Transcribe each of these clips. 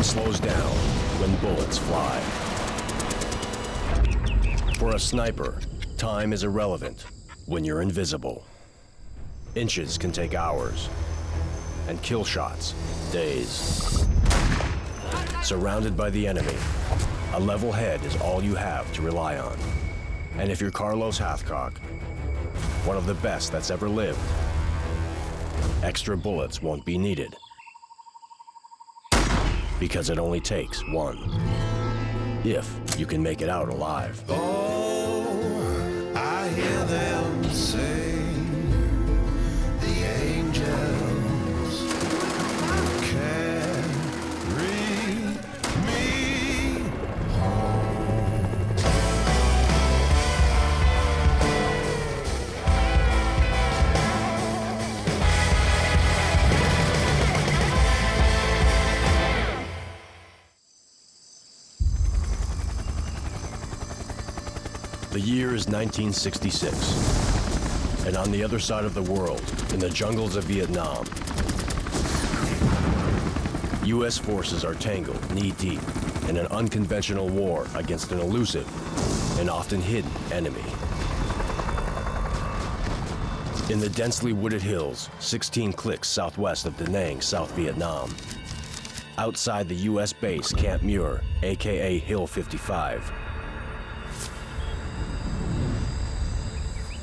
Time slows down when bullets fly. For a sniper, time is irrelevant when you're invisible. Inches can take hours, and kill shots, days. Surrounded by the enemy, a level head is all you have to rely on. And if you're Carlos Hathcock, one of the best that's ever lived, extra bullets won't be needed. Because it only takes one. If you can make it out alive. Oh, I hear them sing, the angels carry me home. The year is 1966, and on the other side of the world, in the jungles of Vietnam, U.S. forces are tangled knee-deep in an unconventional war against an elusive and often hidden enemy. In the densely wooded hills, 16 clicks southwest of Da Nang, South Vietnam, outside the U.S. base Camp Muir, aka Hill 55,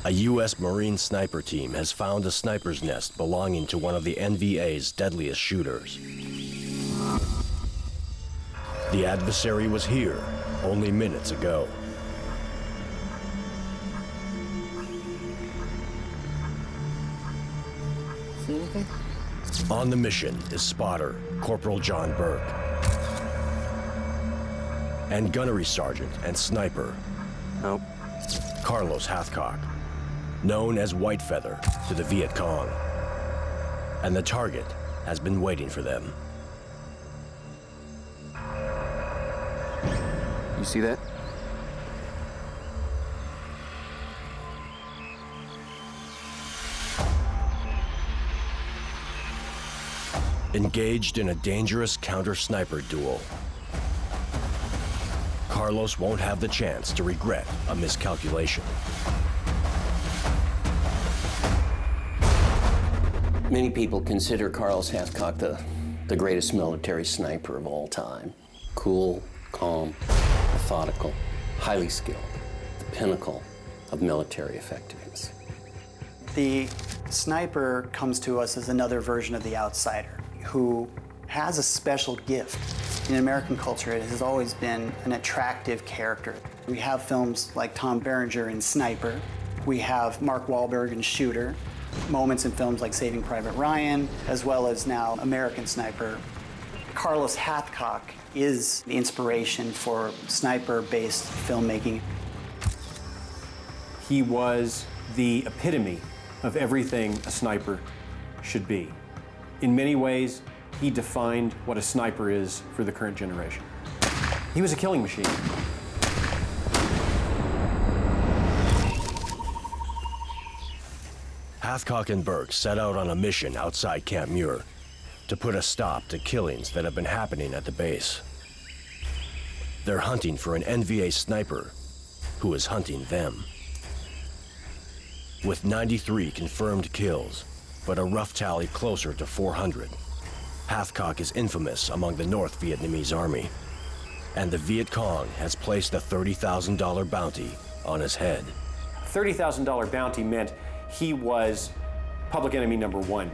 a U.S. Marine sniper team has found a sniper's nest belonging to one of the NVA's deadliest shooters. The adversary was here only minutes ago. See anything? On the mission is spotter Corporal John Burke and gunnery sergeant and sniper Carlos Hathcock, known as Whitefeather to the Viet Cong. And the target has been waiting for them. You see that? Engaged in a dangerous counter-sniper duel, Carlos won't have the chance to regret a miscalculation. Many people consider Carlos Hathcock the greatest military sniper of all time. Cool, calm, methodical, highly skilled, the pinnacle of military effectiveness. The sniper comes to us as another version of the outsider who has a special gift. In American culture, it has always been an attractive character. We have films like Tom Berenger in Sniper. We have Mark Wahlberg in Shooter. Moments in films like Saving Private Ryan, as well as now American Sniper. Carlos Hathcock is the inspiration for sniper-based filmmaking. He was the epitome of everything a sniper should be. In many ways, he defined what a sniper is for the current generation. He was a killing machine. Hathcock and Burke set out on a mission outside Camp Muir to put a stop to killings that have been happening at the base. They're hunting for an NVA sniper who is hunting them. With 93 confirmed kills, but a rough tally closer to 400, Hathcock is infamous among the North Vietnamese army, and the Viet Cong has placed a $30,000 bounty on his head. $30,000 bounty meant he was public enemy #1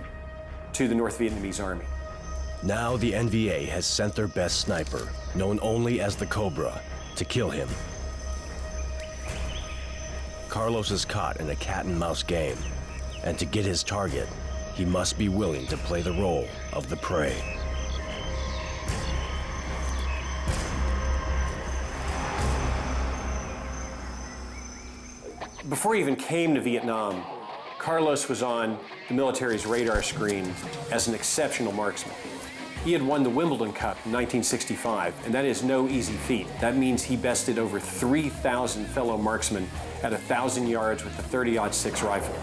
to the North Vietnamese army. Now the NVA has sent their best sniper, known only as the Cobra, to kill him. Carlos is caught in a cat-and-mouse game, and to get his target, he must be willing to play the role of the prey. Before he even came to Vietnam, Carlos was on the military's radar screen as an exceptional marksman. He had won the Wimbledon Cup in 1965, and that is no easy feat. That means he bested over 3,000 fellow marksmen at 1,000 yards with the .30-06 rifle.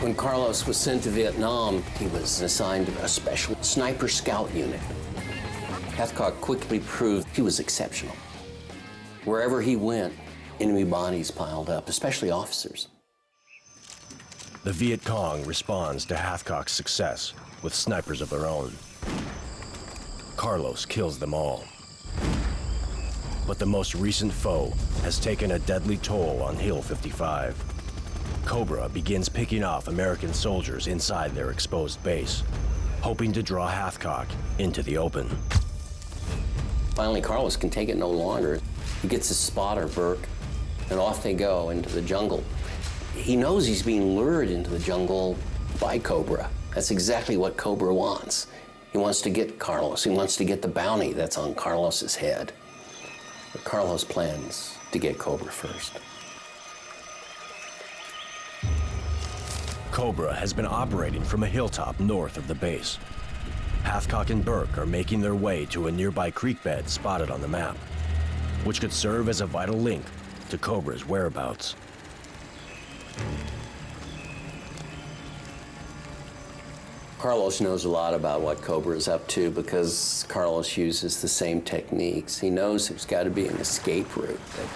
When Carlos was sent to Vietnam, he was assigned a special sniper scout unit. Hathcock quickly proved he was exceptional. Wherever he went, enemy bodies piled up, especially officers. The Viet Cong responds to Hathcock's success with snipers of their own. Carlos kills them all. But the most recent foe has taken a deadly toll on Hill 55. Cobra begins picking off American soldiers inside their exposed base, hoping to draw Hathcock into the open. Finally, Carlos can take it no longer. He gets his spotter, Burke, and off they go into the jungle. He knows he's being lured into the jungle by Cobra. That's exactly what Cobra wants. He wants to get Carlos. He wants to get the bounty that's on Carlos's head. But Carlos plans to get Cobra first. Cobra has been operating from a hilltop north of the base. Hathcock and Burke are making their way to a nearby creek bed spotted on the map, which could serve as a vital link to Cobra's whereabouts. Carlos knows a lot about what Cobra is up to because Carlos uses the same techniques. He knows there's got to be an escape route that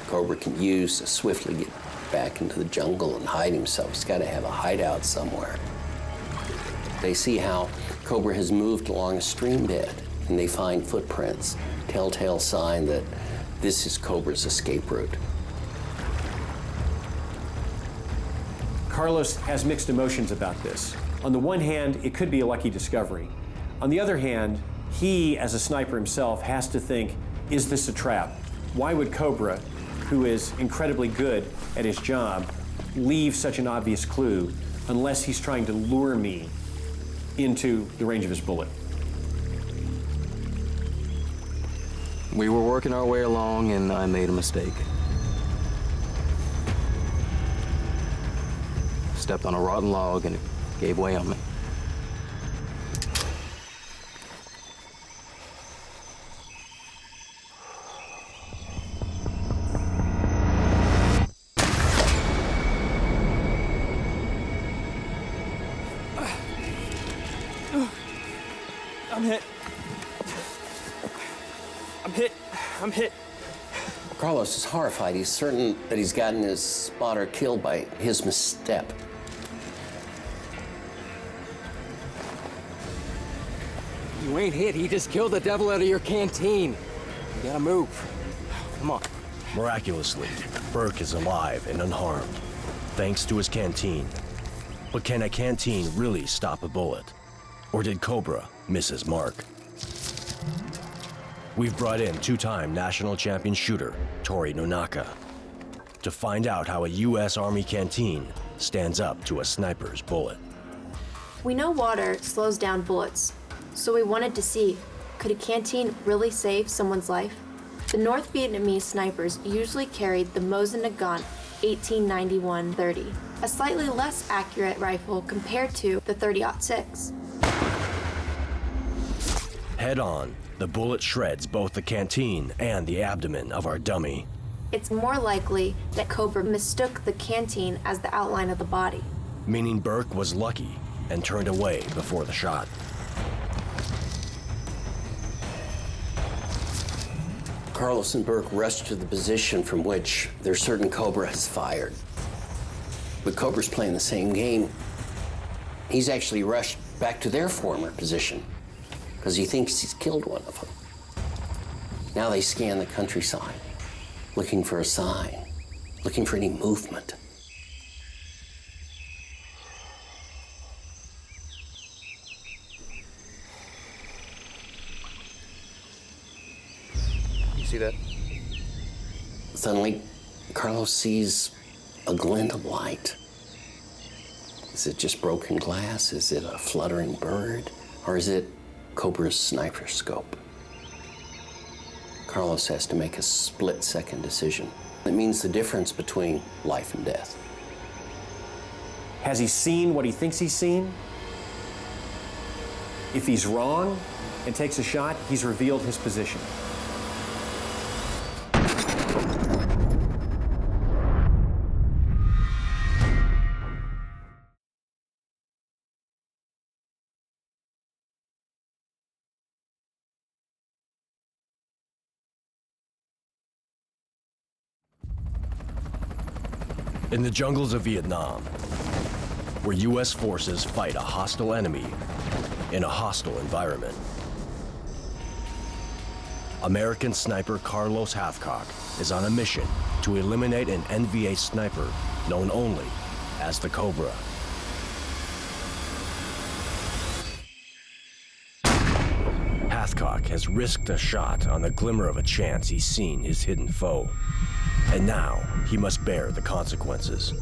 Cobra can use to swiftly get back into the jungle and hide himself. He's got to have a hideout somewhere. They see how Cobra has moved along a stream bed, and they find footprints, telltale sign that this is Cobra's escape route. Carlos has mixed emotions about this. On the one hand, it could be a lucky discovery. On the other hand, he, as a sniper himself, has to think, is this a trap? Why would Cobra, who is incredibly good at his job, leave such an obvious clue unless he's trying to lure me into the range of his bullet? We were working our way along and I made a mistake. Stepped on a rotten log and it gave way on me. I'm hit. I'm hit. Carlos is horrified. He's certain that he's gotten his spotter killed by his misstep. You ain't hit. He just killed the devil out of your canteen. You gotta move. Come on. Miraculously, Burke is alive and unharmed, thanks to his canteen. But can a canteen really stop a bullet? Or did Cobra miss his mark? We've brought in two-time national champion shooter, Tori Nonaka, to find out how a U.S. Army canteen stands up to a sniper's bullet. We know water slows down bullets, so we wanted to see, could a canteen really save someone's life? The North Vietnamese snipers usually carried the Mosin Nagant 1891-30, a slightly less accurate rifle compared to the 30-06. Head on, the bullet shreds both the canteen and the abdomen of our dummy. It's more likely that Cobra mistook the canteen as the outline of the body. Meaning Burke was lucky and turned away before the shot. Carlos and Burke rush to the position from which they're certain Cobra has fired. But Cobra's playing the same game. He's actually rushed back to their former position because he thinks he's killed one of them. Now they scan the countryside, looking for a sign, looking for any movement. You see that? Suddenly, Carlos sees a glint of light. Is it just broken glass? Is it a fluttering bird? Or is it Cobra's sniper scope? Carlos has to make a split-second decision. It means the difference between life and death. Has he seen what he thinks he's seen? If he's wrong and takes a shot, he's revealed his position. In the jungles of Vietnam, where U.S. forces fight a hostile enemy in a hostile environment, American sniper Carlos Hathcock is on a mission to eliminate an NVA sniper known only as the Cobra. Hathcock has risked a shot on the glimmer of a chance he's seen his hidden foe, and now he must bear the consequences.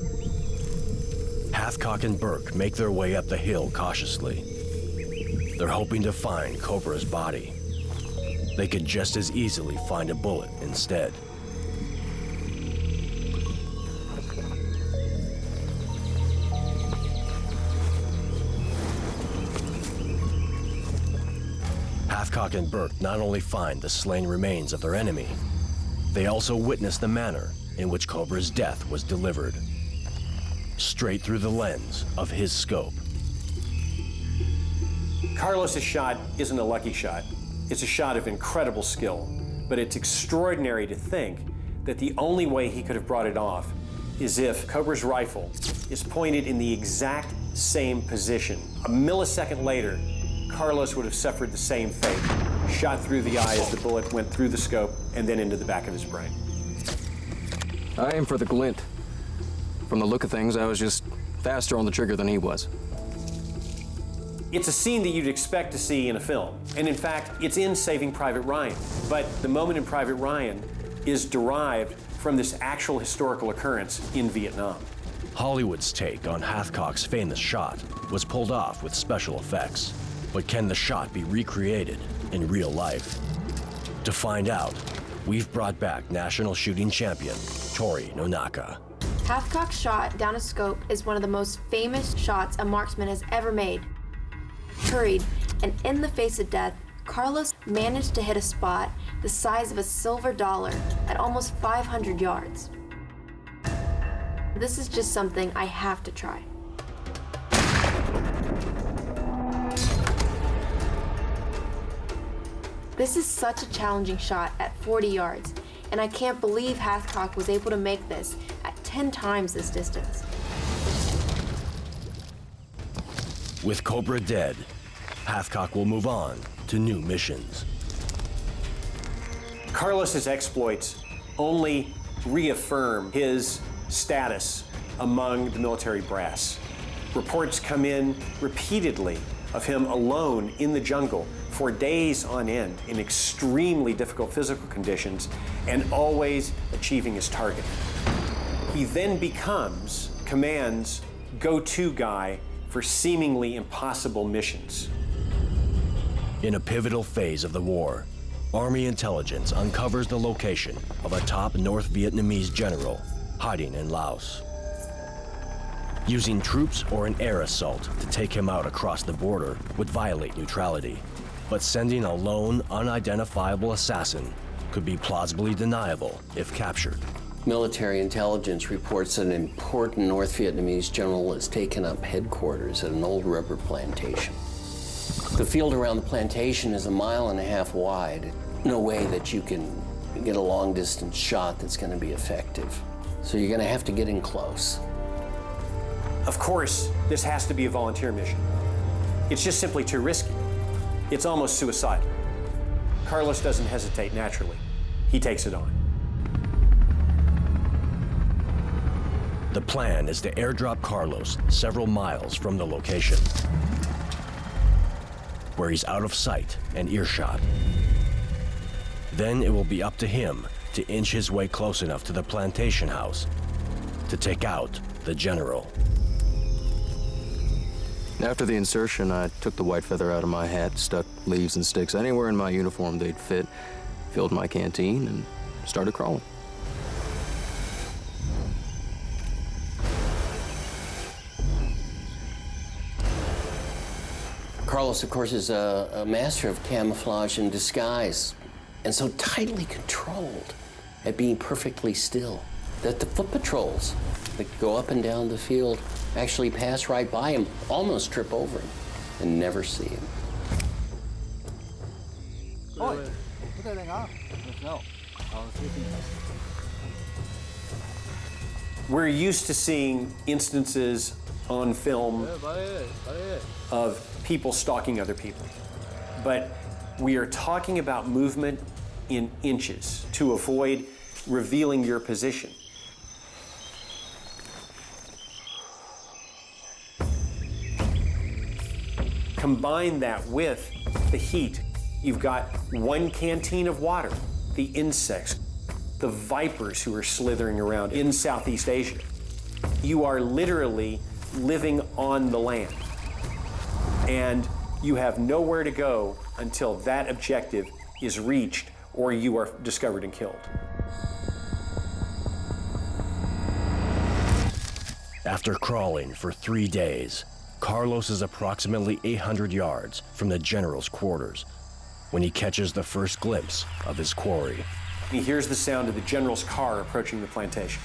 Hathcock and Burke make their way up the hill cautiously. They're hoping to find Cobra's body. They could just as easily find a bullet instead. Hathcock and Burke not only find the slain remains of their enemy, they also witness the manner in which Cobra's death was delivered, straight through the lens of his scope. Carlos's shot isn't a lucky shot. It's a shot of incredible skill, but it's extraordinary to think that the only way he could have brought it off is if Cobra's rifle is pointed in the exact same position. A millisecond later, Carlos would have suffered the same fate, shot through the eye as the bullet went through the scope and then into the back of his brain. I aim for the glint. From the look of things, I was just faster on the trigger than he was. It's a scene that you'd expect to see in a film, and in fact, it's in Saving Private Ryan. But the moment in Private Ryan is derived from this actual historical occurrence in Vietnam. Hollywood's take on Hathcock's famous shot was pulled off with special effects. But can the shot be recreated in real life? To find out, we've brought back national shooting champion, Tori Nonaka. Hathcock's shot down a scope is one of the most famous shots a marksman has ever made. Hurried and in the face of death, Carlos managed to hit a spot the size of a silver dollar at almost 500 yards. This is just something I have to try. This is such a challenging shot at 40 yards, and I can't believe Hathcock was able to make this at 10 times this distance. With Cobra dead, Hathcock will move on to new missions. Carlos's exploits only reaffirm his status among the military brass. Reports come in repeatedly of him alone in the jungle for days on end in extremely difficult physical conditions and always achieving his target. He then becomes command's go-to guy for seemingly impossible missions. In a pivotal phase of the war, Army intelligence uncovers the location of a top North Vietnamese general hiding in Laos. Using troops or an air assault to take him out across the border would violate neutrality, but sending a lone, unidentifiable assassin could be plausibly deniable if captured. Military intelligence reports that an important North Vietnamese general has taken up headquarters at an old rubber plantation. The field around the plantation is 1.5 miles wide. No way that you can get a long-distance shot that's going to be effective. So you're going to have to get in close. Of course, this has to be a volunteer mission. It's just simply too risky. It's almost suicidal. Carlos doesn't hesitate naturally. He takes it on. The plan is to airdrop Carlos several miles from the location, where he's out of sight and earshot. Then it will be up to him to inch his way close enough to the plantation house to take out the general. After the insertion, I took the white feather out of my hat, stuck leaves and sticks anywhere in my uniform they'd fit, filled my canteen, and started crawling. Carlos, of course, is a master of camouflage and disguise, and so tightly controlled at being perfectly still that the foot patrols that go up and down the field actually pass right by him, almost trip over him, and never see him. We're used to seeing instances on film of people stalking other people. But we are talking about movement in inches to avoid revealing your position. Combine that with the heat. You've got one canteen of water, the insects, the vipers who are slithering around in Southeast Asia. You are literally living on the land. And you have nowhere to go until that objective is reached or you are discovered and killed. After crawling for 3 days, Carlos is approximately 800 yards from the general's quarters when he catches the first glimpse of his quarry. He hears the sound of the general's car approaching the plantation.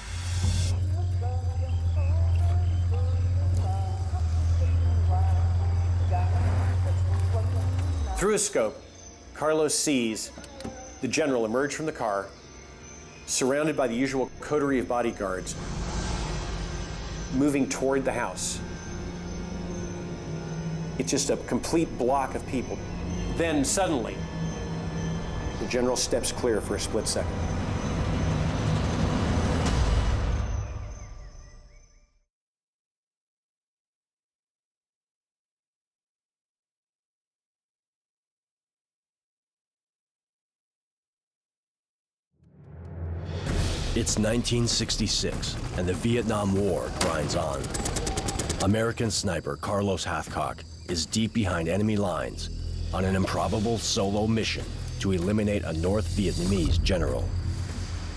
Through a scope, Carlos sees the general emerge from the car, surrounded by the usual coterie of bodyguards, moving toward the house. It's just a complete block of people. Then suddenly, the general steps clear for a split second. It's 1966, and the Vietnam War grinds on. American sniper Carlos Hathcock is deep behind enemy lines on an improbable solo mission to eliminate a North Vietnamese general.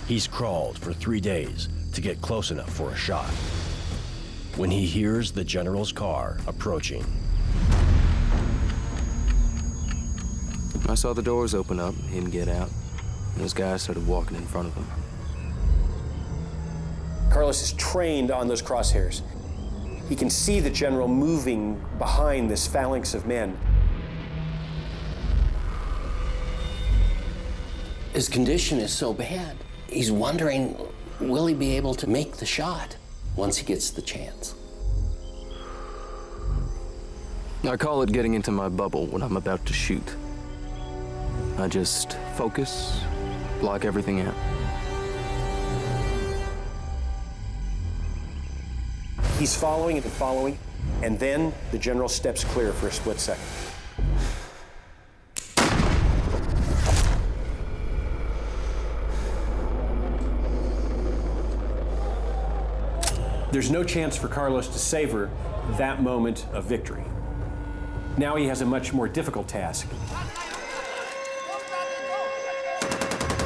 He's crawled for 3 days to get close enough for a shot when he hears the general's car approaching. I saw the doors open up, him get out, and this guy started walking in front of him. Carlos is trained on those crosshairs. He can see the general moving behind this phalanx of men. His condition is so bad, he's wondering, will he be able to make the shot once he gets the chance? I call it getting into my bubble when I'm about to shoot. I just focus, block everything out. He's following and following, and then the general steps clear for a split second. There's no chance for Carlos to savor that moment of victory. Now he has a much more difficult task,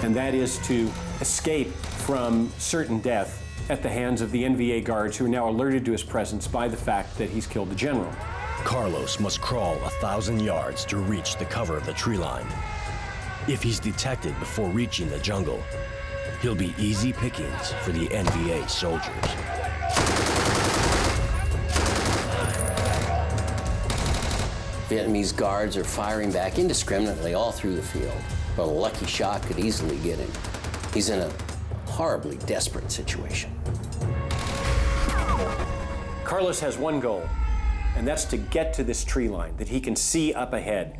and that is to escape from certain death at the hands of the NVA guards who are now alerted to his presence by the fact that he's killed the general. Carlos must crawl 1,000 yards to reach the cover of the tree line. If he's detected before reaching the jungle, he'll be easy pickings for the NVA soldiers. Vietnamese guards are firing back indiscriminately all through the field, but a lucky shot could easily get him. He's in a horribly desperate situation. Carlos has one goal, and that's to get to this tree line that he can see up ahead.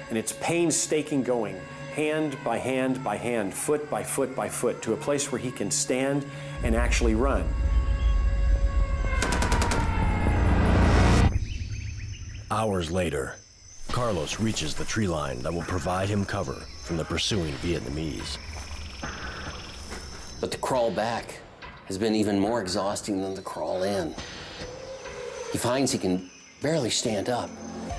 And it's painstaking going, hand by hand by hand, foot by foot by foot, to a place where he can stand and actually run. Hours later, Carlos reaches the tree line that will provide him cover from the pursuing Vietnamese. But the crawl back has been even more exhausting than the crawl in. He finds he can barely stand up,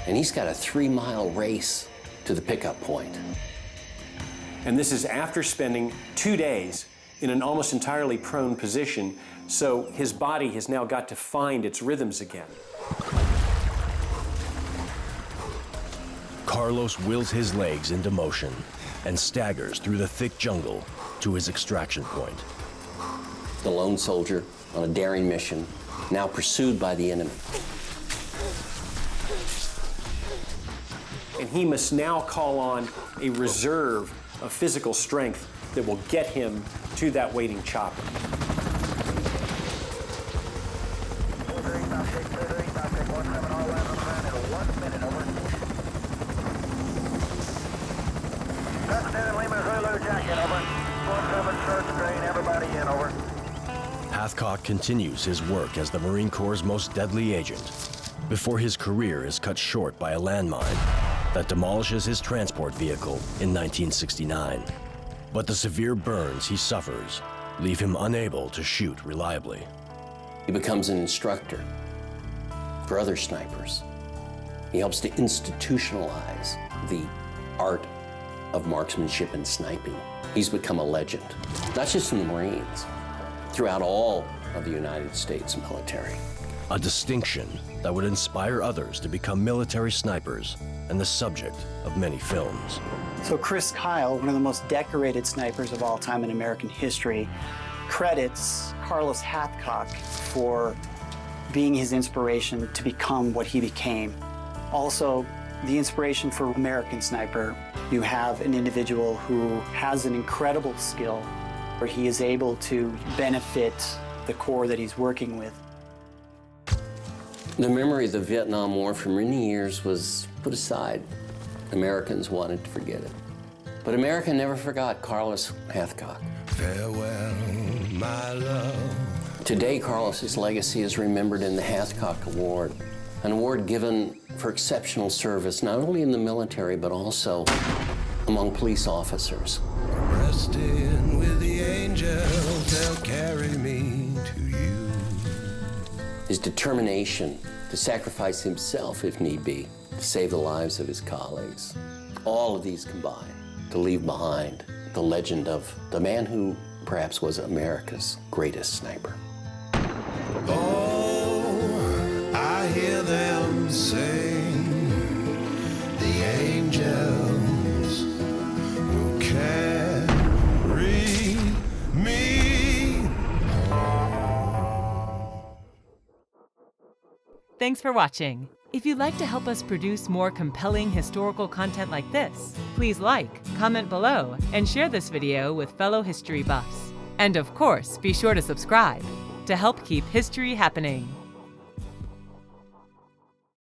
and he's got a 3-mile race to the pickup point. And this is after spending 2 days in an almost entirely prone position, so his body has now got to find its rhythms again. Carlos wills his legs into motion and staggers through the thick jungle to his extraction point. The lone soldier on a daring mission, now pursued by the enemy. And he must now call on a reserve of physical strength that will get him to that waiting chopper. Hathcock continues his work as the Marine Corps' most deadly agent before his career is cut short by a landmine that demolishes his transport vehicle in 1969. But the severe burns he suffers leave him unable to shoot reliably. He becomes an instructor for other snipers. He helps to institutionalize the art of marksmanship and sniping. He's become a legend, not just in the Marines, throughout all of the United States military. A distinction that would inspire others to become military snipers and the subject of many films. So Chris Kyle, one of the most decorated snipers of all time in American history, credits Carlos Hathcock for being his inspiration to become what he became. Also, the inspiration for American Sniper, you have an individual who has an incredible skill where he is able to benefit the Corps that he's working with. The memory of the Vietnam War for many years was put aside. Americans wanted to forget it. But America never forgot Carlos Hathcock. Farewell, my love. Today, Carlos's legacy is remembered in the Hathcock Award, an award given for exceptional service not only in the military but also among police officers. Resting with the angels, they'll carry me to you. His determination to sacrifice himself, if need be, to save the lives of his colleagues. All of these combine to leave behind the legend of the man who perhaps was America's greatest sniper. Oh, I hear them sing, the angels will carry me home. Thanks for watching. If you'd like to help us produce more compelling historical content like this, please like, comment below, and share this video with fellow history buffs. And of course, be sure to subscribe to help keep history happening.